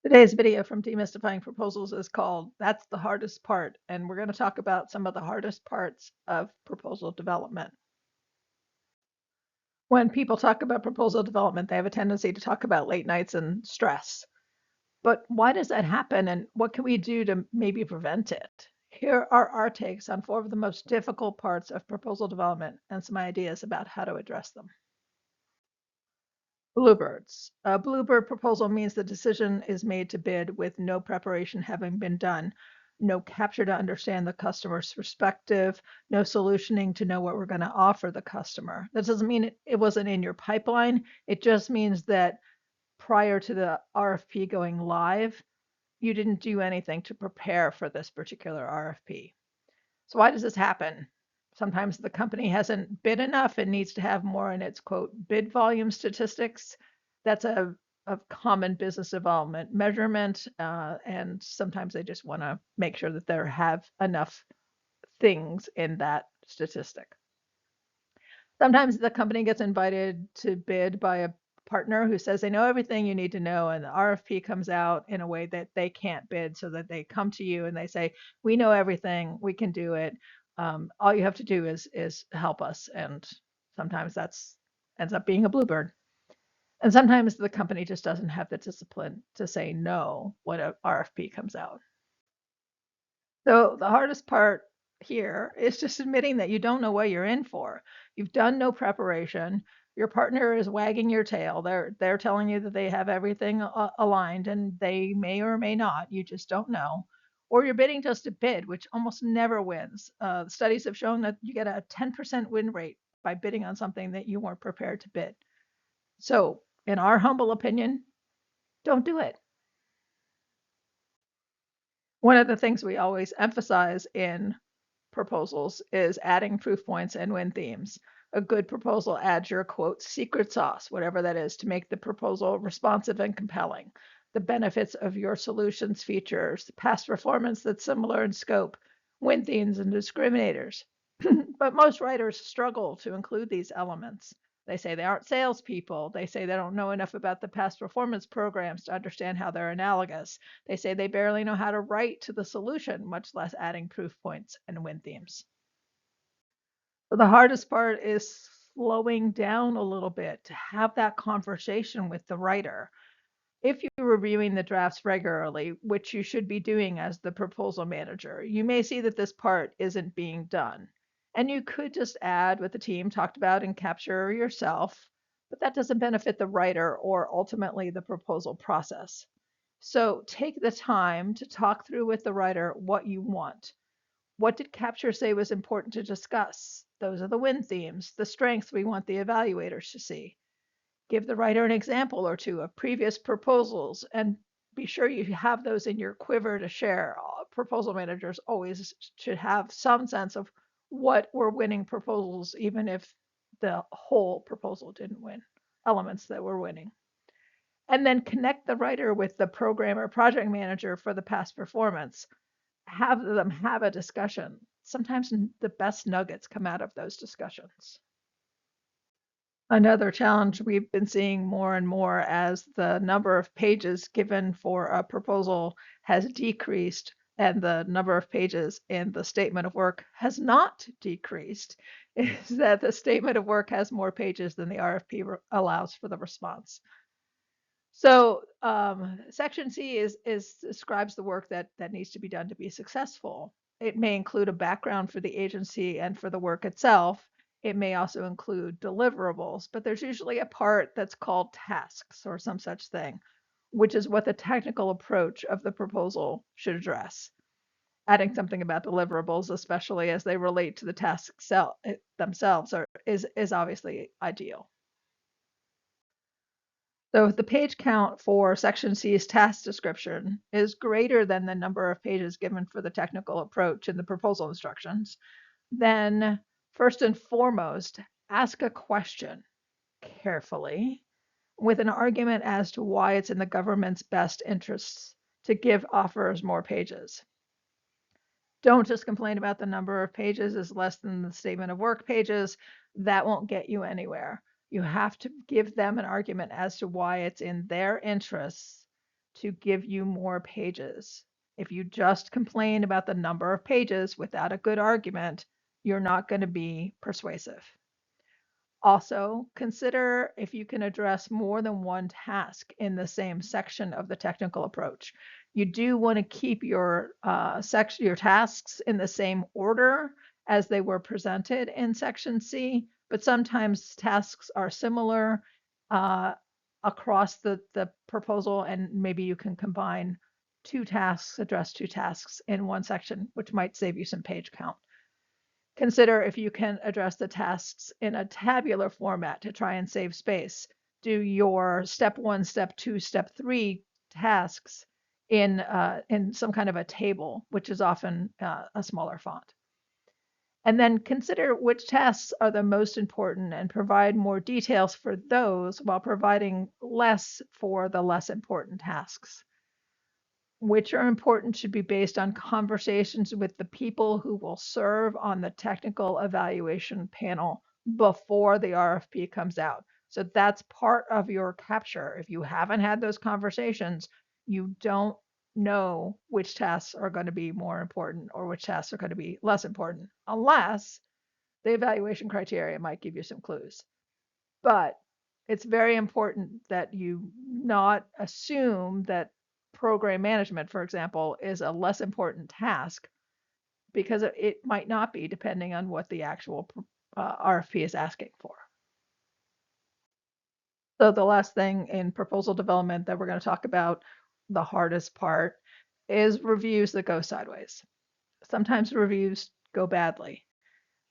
Today's video from Demystifying Proposals is called That's the Hardest Part, and we're going to talk about some of the hardest parts of proposal development. When people talk about proposal development, they have a tendency to talk about late nights and stress. But why does that happen, and what can we do to maybe prevent it? Here are our takes on four of the most difficult parts of proposal development and some ideas about how to address them. Bluebirds. A bluebird proposal means the decision is made to bid with no preparation having been done, no capture to understand the customer's perspective, no solutioning to know what we're going to offer the customer. That doesn't mean it wasn't in your pipeline. It just means that prior to the RFP going live, you didn't do anything to prepare for this particular RFP. So why does this happen? Sometimes the company hasn't bid enough and needs to have more in its quote bid volume statistics. That's a common business development measurement, and sometimes they just want to make sure that they have enough things in that statistic. Sometimes the company gets invited to bid by a partner who says they know everything you need to know, and the RFP comes out in a way that they can't bid, so that they come to you and they say, "We know everything, we can do it. All you have to do is help us." And sometimes that's ends up being a bluebird. And sometimes the company just doesn't have the discipline to say no when a RFP comes out. So the hardest part here is just admitting that you don't know what you're in for. You've done no preparation. Your partner is wagging your tail. They're telling you that they have everything aligned, and they may or may not. You just don't know. Or you're bidding just to bid, which almost never wins. Studies have shown that you get a 10% win rate by bidding on something that you weren't prepared to bid. So, in our humble opinion, don't do it. One of the things we always emphasize in proposals is adding proof points and win themes. A good proposal adds your quote secret sauce, whatever that is, to make the proposal responsive and compelling. The benefits of your solution's features, past performance that's similar in scope, win themes and discriminators. But most writers struggle to include these elements. They say they aren't salespeople. They say they don't know enough about the past performance programs to understand how they're analogous. They say they barely know how to write to the solution, much less adding proof points and win themes. So the hardest part is slowing down a little bit to have that conversation with the writer. If you're reviewing the drafts regularly, which you should be doing as the proposal manager, you may see that this part isn't being done. And you could just add what the team talked about and capture yourself, but that doesn't benefit the writer or ultimately the proposal process. So take the time to talk through with the writer what you want. What did capture say was important to discuss? Those are the win themes, the strengths we want the evaluators to see. Give the writer an example or two of previous proposals, and be sure you have those in your quiver to share. Proposal managers always should have some sense of what were winning proposals, even if the whole proposal didn't win, elements that were winning. And then connect the writer with the program or project manager for the past performance. Have them have a discussion. Sometimes the best nuggets come out of those discussions. Another challenge we've been seeing more and more as the number of pages given for a proposal has decreased and the number of pages in the statement of work has not decreased is that the statement of work has more pages than the RFP allows for the response. So section C is describes the work that needs to be done to be successful. It may include a background for the agency and for the work itself. It may also include deliverables, but there's usually a part that's called tasks or some such thing, which is what the technical approach of the proposal should address. Adding something about deliverables, especially as they relate to the tasks themselves, is obviously ideal. So if the page count for section C's task description is greater than the number of pages given for the technical approach in the proposal instructions, then first and foremost, ask a question carefully with an argument as to why it's in the government's best interests to give offers more pages. Don't just complain about the number of pages is less than the statement of work pages. That won't get you anywhere. You have to give them an argument as to why it's in their interests to give you more pages. If you just complain about the number of pages without a good argument, you're not going to be persuasive. Also, consider if you can address more than one task in the same section of the technical approach. You do want to keep your tasks in the same order as they were presented in section C, but sometimes tasks are similar uh, across the proposal, and maybe you can combine address two tasks in one section, which might save you some page count. Consider if you can address the tasks in a tabular format to try and save space. Do your step 1, step 2, step 3 tasks in some kind of a table, which is often a smaller font. And then consider which tasks are the most important and provide more details for those while providing less for the less important tasks. Which are important should be based on conversations with the people who will serve on the technical evaluation panel before the RFP comes out. So that's part of your capture. If you haven't had those conversations, you don't know which tasks are going to be more important or which tasks are going to be less important, unless the evaluation criteria might give you some clues. But it's very important that you not assume that program management, for example, is a less important task, because it might not be, depending on what the actual RFP is asking for. So the last thing in proposal development that we're going to talk about, the hardest part, is reviews that go sideways. Sometimes reviews go badly.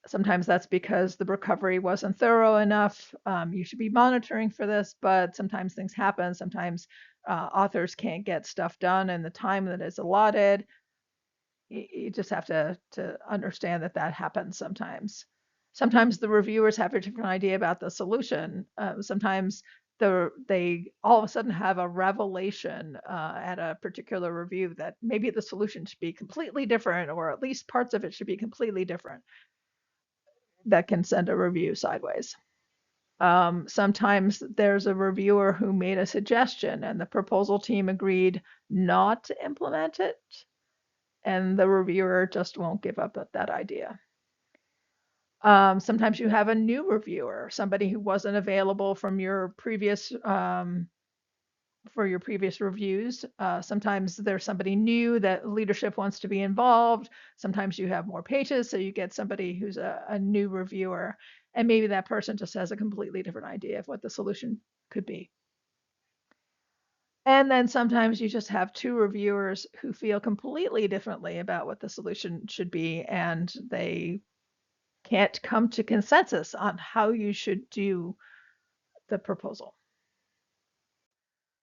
Sometimes that's because the recovery wasn't thorough enough. You should be monitoring for this, but sometimes things happen. Sometimes authors can't get stuff done in the time that is allotted. You just have to understand that that happens sometimes. Sometimes the reviewers have a different idea about the solution. Sometimes they all of a sudden have a revelation at a particular review that maybe the solution should be completely different, or at least parts of it should be completely different. That can send a review sideways. Sometimes there's a reviewer who made a suggestion and the proposal team agreed not to implement it, and the reviewer just won't give up that idea. Sometimes you have a new reviewer, somebody who wasn't available from your previous for your previous reviews. Sometimes there's somebody new that leadership wants to be involved. Sometimes you have more pages, so you get somebody who's a new reviewer, and maybe that person just has a completely different idea of what the solution could be. And then sometimes you just have two reviewers who feel completely differently about what the solution should be, and they can't come to consensus on how you should do the proposal.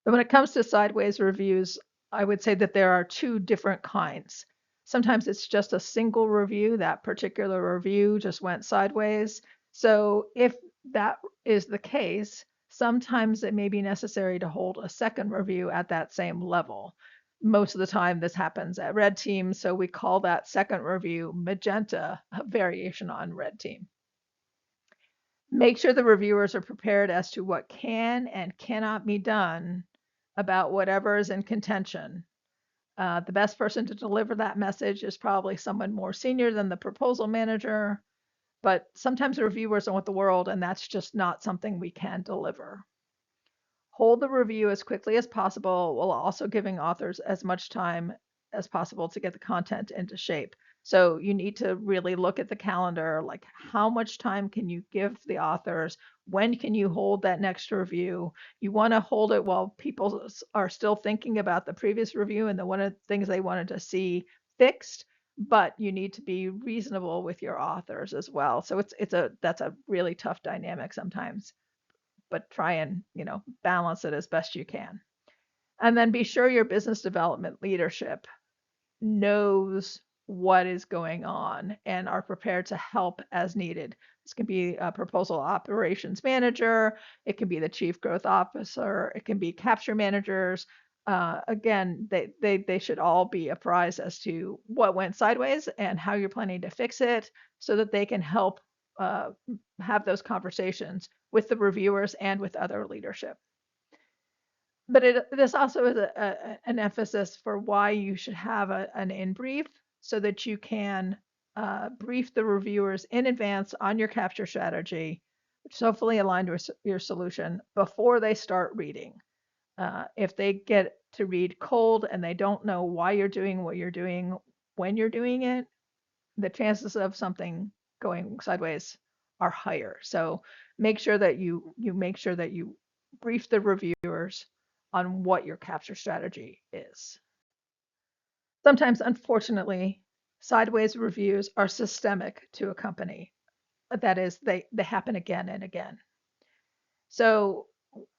But when it comes to sideways reviews, I would say that there are two different kinds. Sometimes it's just a single review, that particular review just went sideways. So if that is the case, sometimes it may be necessary to hold a second review at that same level. Most of the time this happens at red team, so we call that second review magenta, a variation on red team. Make sure the reviewers are prepared as to what can and cannot be done about whatever is in contention. The best person to deliver that message is probably someone more senior than the proposal manager, but sometimes the reviewers don't want the world, and that's just not something we can deliver. Hold the review as quickly as possible, while also giving authors as much time as possible to get the content into shape. So you need to really look at the calendar, like how much time can you give the authors? When can you hold that next review? You want to hold it while people are still thinking about the previous review and one of the things they wanted to see fixed, but you need to be reasonable with your authors as well. So that's a really tough dynamic sometimes, but try and, balance it as best you can. And then be sure your business development leadership knows what is going on and are prepared to help as needed. This can be a proposal operations manager, it can be the chief growth officer, it can be capture managers. Again, they should all be apprised as to what went sideways and how you're planning to fix it, so that they can help have those conversations with the reviewers and with other leadership. But this also is an emphasis for why you should have an in brief so that you can brief the reviewers in advance on your capture strategy, which is hopefully aligned with your solution before they start reading. If they get to read cold and they don't know why you're doing what you're doing when you're doing it, the chances of something going sideways are higher. So make sure that you brief the reviewers on what your capture strategy is. Sometimes, unfortunately, sideways reviews are systemic to a company. That is, they happen again and again. So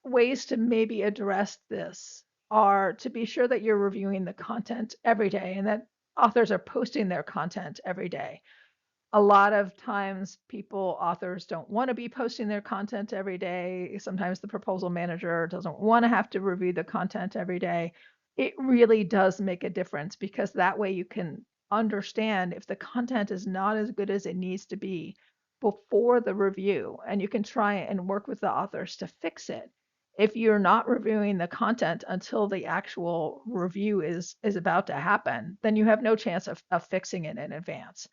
ways to maybe address this are to be sure that you're reviewing the content every day and that authors are posting their content every day. A lot of times authors don't want to be posting their content every day. Sometimes the proposal manager doesn't want to have to review the content every day. It really does make a difference because that way you can understand if the content is not as good as it needs to be before the review, and you can try and work with the authors to fix it. If you're not reviewing the content until the actual review is about to happen, then you have no chance of fixing it in advance.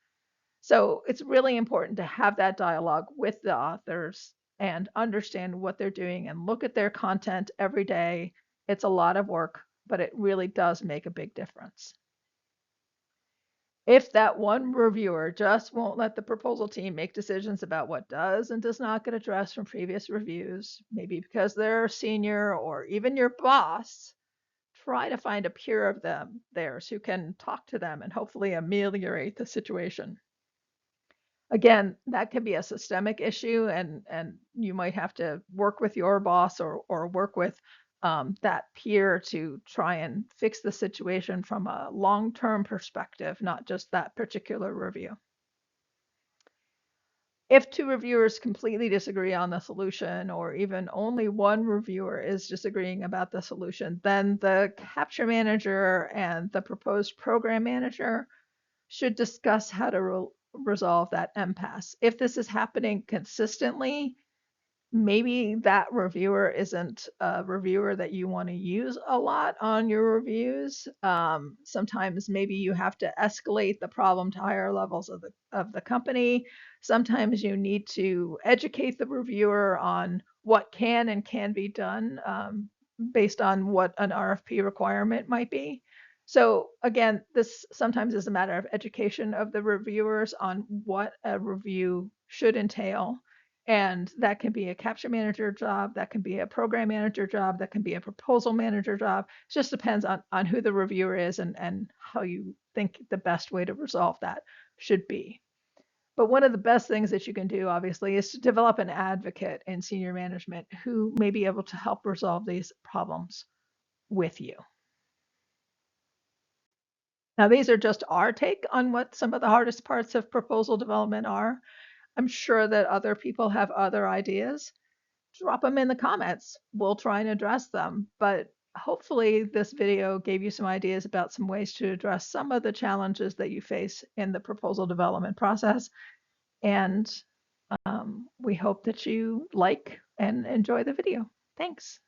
So it's really important to have that dialogue with the authors and understand what they're doing and look at their content every day. It's a lot of work, but it really does make a big difference. If that one reviewer just won't let the proposal team make decisions about what does and does not get addressed from previous reviews, maybe because they're senior or even your boss, try to find a peer of theirs who can talk to them and hopefully ameliorate the situation. Again, that could be a systemic issue, and you might have to work with your boss or work with that peer to try and fix the situation from a long-term perspective, not just that particular review. If two reviewers completely disagree on the solution, or even only one reviewer is disagreeing about the solution, then the capture manager and the proposed program manager should discuss how to resolve that impasse. If this is happening consistently, maybe that reviewer isn't a reviewer that you want to use a lot on your reviews. Sometimes maybe you have to escalate the problem to higher levels of the company. Sometimes you need to educate the reviewer on what can and can be done based on what an RFP requirement might be. So again, this sometimes is a matter of education of the reviewers on what a review should entail. And that can be a capture manager job, that can be a program manager job, that can be a proposal manager job. It just depends on who the reviewer is and how you think the best way to resolve that should be. But one of the best things that you can do, obviously, is to develop an advocate in senior management who may be able to help resolve these problems with you. Now, these are just our take on what some of the hardest parts of proposal development are. I'm sure that other people have other ideas. Drop them in the comments. We'll try and address them. But hopefully this video gave you some ideas about some ways to address some of the challenges that you face in the proposal development process. And we hope that you like and enjoy the video. Thanks.